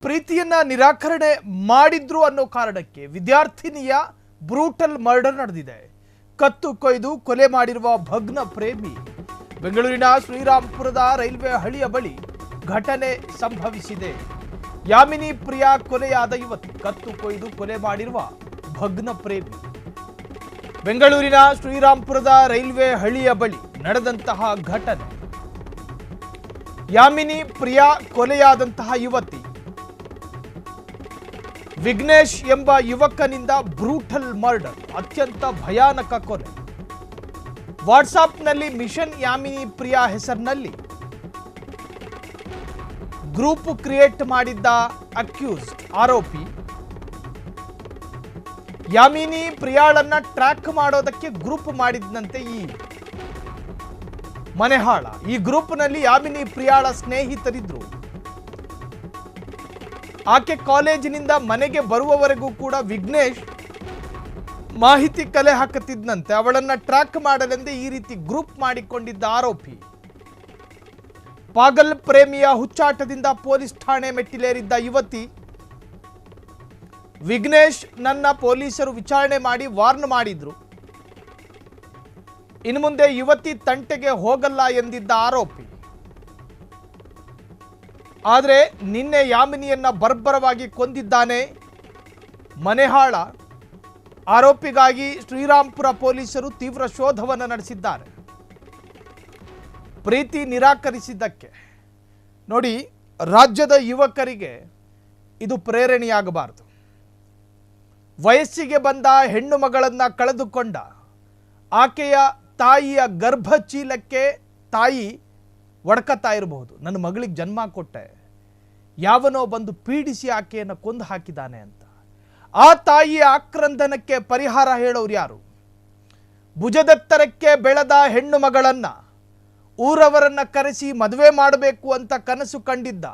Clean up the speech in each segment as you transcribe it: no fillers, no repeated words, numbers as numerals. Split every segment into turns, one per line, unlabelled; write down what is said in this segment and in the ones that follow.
ಪ್ರೀತಿಯನ್ನ ನಿರಾಕರಣೆ ಮಾಡಿದ್ರು ಅನ್ನೋ ಕಾರಣಕ್ಕೆ ವಿದ್ಯಾರ್ಥಿನಿಯ ಬ್ರೂಟಲ್ ಮರ್ಡರ್ ನಡೆದಿದೆ. ಕತ್ತು ಕೊಯ್ದು ಕೊಲೆ ಮಾಡಿರುವ ಭಗ್ನ ಪ್ರೇಮಿ. ಬೆಂಗಳೂರಿನ ಶ್ರೀರಾಂಪುರದ ರೈಲ್ವೆ ಹಳಿಯ ಬಳಿ ಘಟನೆ ಸಂಭವಿಸಿದೆ. ಯಾಮಿನಿ ಪ್ರಿಯಾ ಕೊಲೆಯಾದ ಯುವತಿ, ಕತ್ತು ಕೊಯ್ದು ಕೊಲೆ ಮಾಡಿರುವ ಭಗ್ನ ಪ್ರೇಮಿ. ಬೆಂಗಳೂರಿನ ಶ್ರೀರಾಂಪುರದ ರೈಲ್ವೆ ಹಳಿಯ ಬಳಿ ನಡೆದಂತಹ ಘಟನೆ. ಯಾಮಿನಿ ಪ್ರಿಯಾ ಕೊಲೆಯಾದಂತಹ ಯುವತಿ ವಿಘ್ನೇಶ್ ಎಂಬ ಯುವಕನಿಂದ ಬ್ರೂಟಲ್ ಮರ್ಡರ್, ಅತ್ಯಂತ ಭಯಾನಕ ಕೊಲೆ. ವಾಟ್ಸಾಪ್ನಲ್ಲಿ ಮಿಷನ್ ಯಾಮಿನಿ ಪ್ರಿಯಾ ಹೆಸರಿನಲ್ಲಿ ಗ್ರೂಪ್ ಕ್ರಿಯೇಟ್ ಮಾಡಿದ್ದ ಅಕ್ಯೂಸ್ಡ್ ಆರೋಪಿ ಯಾಮಿನಿ ಪ್ರಿಯಾಳನ್ನ ಟ್ರ್ಯಾಕ್ ಮಾಡೋದಕ್ಕೆ ಗ್ರೂಪ್ ಮಾಡಿದ್ದಂತೆ ಈ ಮನೆಹಾಳ. ಈ ಗ್ರೂಪ್ನಲ್ಲಿ ಯಾಮಿನಿ ಪ್ರಿಯಾಳ ಸ್ನೇಹಿತರಿದ್ರು. ಆಕೆ ಕಾಲೇಜಿನಿಂದ ಮನೆಗೆ ಬರುವವರೆಗೂ ಕೂಡ ವಿಘ್ನೇಶ್ ಮಾಹಿತಿ ಕಲೆ ಹಾಕುತ್ತಿದ್ದಂತೆ. ಅವಳನ್ನ ಟ್ರ್ಯಾಕ್ ಮಾಡಲೆಂದೇ ಈ ರೀತಿ ಗ್ರೂಪ್ ಮಾಡಿಕೊಂಡಿದ್ದ ಆರೋಪಿ. ಪಾಗಲ್ ಪ್ರೇಮಿಯ ಹುಚ್ಚಾಟದಿಂದ ಪೊಲೀಸ್ ಠಾಣೆ ಮೆಟ್ಟಿಲೇರಿದ್ದ ಯುವತಿ ವಿಘ್ನೇಶ್ ನನ್ನ ಪೊಲೀಸರು ವಿಚಾರಣೆ ಮಾಡಿ ವಾರ್ನ್ ಮಾಡಿದ್ರು, ಇನ್ನು ಮುಂದೆ ಯುವತಿ ತಂಟೆಗೆ ಹೋಗಲ್ಲ ಎಂದಿದ್ದ ಆರೋಪಿ. ಆದರೆ ನಿನ್ನೆ ಯಾಮಿನಿಯನ್ನ ಬರ್ಬರವಾಗಿ ಕೊಂದಿದ್ದಾನೆ ಮನೆಹಾಳ. ಆರೋಪಿಗಾಗಿ ಶ್ರೀರಾಂಪುರ ಪೊಲೀಸರು ತೀವ್ರ ಶೋಧವನ್ನು ನಡೆಸಿದ್ದಾರೆ. ಪ್ರೀತಿ ನಿರಾಕರಿಸಿದ್ದಕ್ಕೆ ನೋಡಿ, ರಾಜ್ಯದ ಯುವಕರಿಗೆ ಇದು ಪ್ರೇರಣೆಯಾಗಬಾರದು. ವಯಸ್ಸಿಗೆ ಬಂದ ಹೆಣ್ಣು ಮಗಳನ್ನು ಕಳೆದುಕೊಂಡ ಆಕೆಯ ತಾಯಿಯ ಗರ್ಭಚೀಲಕ್ಕೆ ತಾಯಿ ಒಡ್ಕತ್ತಾ ಇರಬಹುದು, ನನ್ನ ಮಗಳಿಗೆ ಜನ್ಮ ಕೊಟ್ಟೆ, ಯಾವನೋ ಬಂದು ಪೀಡಿಸಿ ಆಕೆಯನ್ನು ಕೊಂದು ಹಾಕಿದ್ದಾನೆ ಅಂತ. ಆ ತಾಯಿಯ ಆಕ್ರಂದನಕ್ಕೆ ಪರಿಹಾರ ಹೇಳೋರು ಯಾರು? ಭುಜದೆತ್ತರಕ್ಕೆ ಬೆಳೆದ ಹೆಣ್ಣು ಮಗಳನ್ನ ಊರವರನ್ನ ಕರೆಸಿ ಮದುವೆ ಮಾಡಬೇಕು ಅಂತ ಕನಸು ಕಂಡಿದ್ದ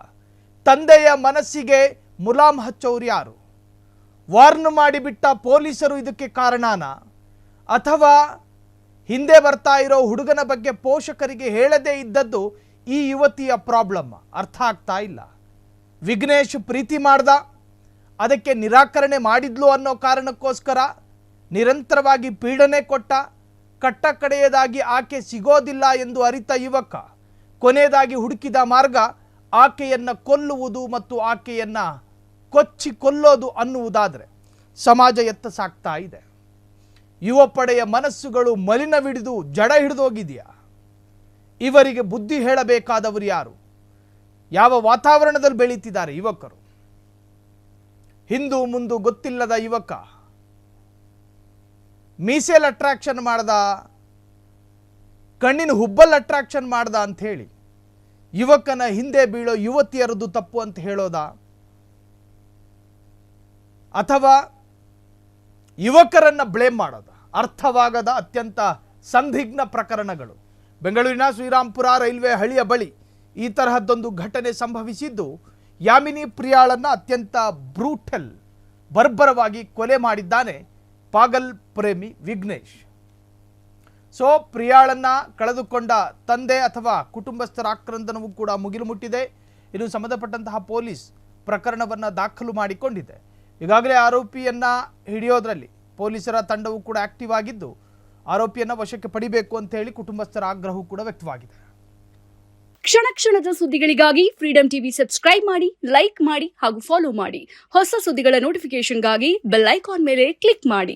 ತಂದೆಯ ಮನಸ್ಸಿಗೆ ಮುಲಾಮ್ ಹಚ್ಚೋರು ಯಾರು? ವಾರ್ನ್ ಮಾಡಿಬಿಟ್ಟ ಪೊಲೀಸರು ಇದಕ್ಕೆ ಕಾರಣನ? ಅಥವಾ ಹಿಂದೆ ಬರ್ತಾ ಇರೋ ಹುಡುಗನ ಬಗ್ಗೆ ಪೋಷಕರಿಗೆ ಹೇಳದೇ ಇದ್ದದ್ದು ಈ ಯುವತಿಯ ಪ್ರಾಬ್ಲಮ್? ಅರ್ಥ ಆಗ್ತಾ ಇಲ್ಲ. ವಿಘ್ನೇಶ್ ಪ್ರೀತಿ ಮಾಡ್ದ, ಅದಕ್ಕೆ ನಿರಾಕರಣೆ ಮಾಡಿದ್ಲು ಅನ್ನೋ ಕಾರಣಕ್ಕೋಸ್ಕರ ನಿರಂತರವಾಗಿ ಪೀಡನೆ ಕೊಟ್ಟ. ಕಟ್ಟ ಕಡೆಯದಾಗಿ ಆಕೆ ಸಿಗೋದಿಲ್ಲ ಎಂದು ಅರಿತ ಯುವಕ ಕೊನೆಯದಾಗಿ ಹುಡುಕಿದ ಮಾರ್ಗ ಆಕೆಯನ್ನು ಕೊಲ್ಲುವುದು ಮತ್ತು ಆಕೆಯನ್ನು ಕೊಚ್ಚಿ ಕೊಲ್ಲೋದು ಅನ್ನುವುದಾದರೆ ಸಮಾಜ ಎತ್ತ ಸಾಕ್ತಾ ಇದೆ. ಯುವ ಪಡೆಯ ಮನಸ್ಸುಗಳು ಮಲಿನವಿಡಿದು ಜಡ ಹಿಡಿದೋಗಿದೆಯಾ? ಇವರಿಗೆ ಬುದ್ಧಿ ಹೇಳಬೇಕಾದವರು ಯಾರು? ಯಾವ ವಾತಾವರಣದಲ್ಲಿ ಬೆಳೀತಿದ್ದಾರೆ ಯುವಕರು? ಹಿಂದು ಮುಂದು ಗೊತ್ತಿಲ್ಲದ ಯುವಕ ಮೀಸೆಲ್ ಅಟ್ರಾಕ್ಷನ್ ಮಾಡ್ದ, ಕಣ್ಣಿನ ಹುಬ್ಬಲ್ ಅಟ್ರಾಕ್ಷನ್ ಮಾಡ್ದ ಅಂತ ಹೇಳಿ ಯುವಕನ ಹಿಂದೆ ಬೀಳೋ ಯುವತಿಯರದು ತಪ್ಪು ಅಂತ ಹೇಳೋದಾ? ಅಥವಾ ಯುವಕರನ್ನ ಬ್ಲೇಮ್ ಮಾಡೋದ? ಅರ್ಥವಾಗದ ಅತ್ಯಂತ ಸಂದಿಗ್ಧ ಪ್ರಕರಣಗಳು. ಬೆಂಗಳೂರಿನ ಶ್ರೀರಾಂಪುರ ರೈಲ್ವೆ ಹಳಿಯ ಬಳಿ ಈ ತರಹದ್ದೊಂದು ಘಟನೆ ಸಂಭವಿಸಿದ್ದು, ಯಾಮಿನಿ ಪ್ರಿಯಾಳನ್ನ ಅತ್ಯಂತ ಬ್ರೂಟಲ್ ಬರ್ಬರವಾಗಿ ಕೊಲೆ ಮಾಡಿದ್ದಾನೆ ಪಾಗಲ್ ಪ್ರೇಮಿ ವಿಘ್ನೇಶ್. ಸೊ ಪ್ರಿಯಾಳನ್ನ ಕಳೆದುಕೊಂಡ ತಂದೆ ಅಥವಾ ಕುಟುಂಬಸ್ಥರ ಆಕ್ರಂದನವೂ ಕೂಡ ಮುಗಿಲು ಮುಟ್ಟಿದೆ. ಇನ್ನು ಸಂಬಂಧಪಟ್ಟಂತಹ ಪೊಲೀಸ್ ಪ್ರಕರಣವನ್ನು ದಾಖಲು ಮಾಡಿಕೊಂಡಿದೆ. ಈಗಾಗಲೇ ಆರೋಪಿಯನ್ನ ಹಿಡಿಯೋದ್ರಲ್ಲಿ ಪೊಲೀಸರ ತಂಡವು ಕೂಡ ಆಕ್ಟಿವ್ ಆಗಿದ್ದು, ಆರೋಪಿಯನ್ನ ವಶಕ್ಕೆ ಪಡಿಬೇಕು ಅಂತ ಹೇಳಿ ಕುಟುಂಬಸ್ಥರ ಆಗ್ರಹವೂ ಕೂಡ ವ್ಯಕ್ತವಾಗಿದೆ.
ಕ್ಷಣ ಕ್ಷಣದ ಸುದ್ದಿಗಳಿಗಾಗಿ ಫ್ರೀಡಂ ಟಿವಿ ಸಬ್ಸ್ಕ್ರೈಬ್ ಮಾಡಿ, ಲೈಕ್ ಮಾಡಿ ಹಾಗೂ ಫಾಲೋ ಮಾಡಿ. ಹೊಸ ಸುದ್ದಿಗಳ ನೋಟಿಫಿಕೇಶನ್ಗಾಗಿ ಬೆಲ್ ಐಕಾನ್ ಮೇಲೆ ಕ್ಲಿಕ್ ಮಾಡಿ.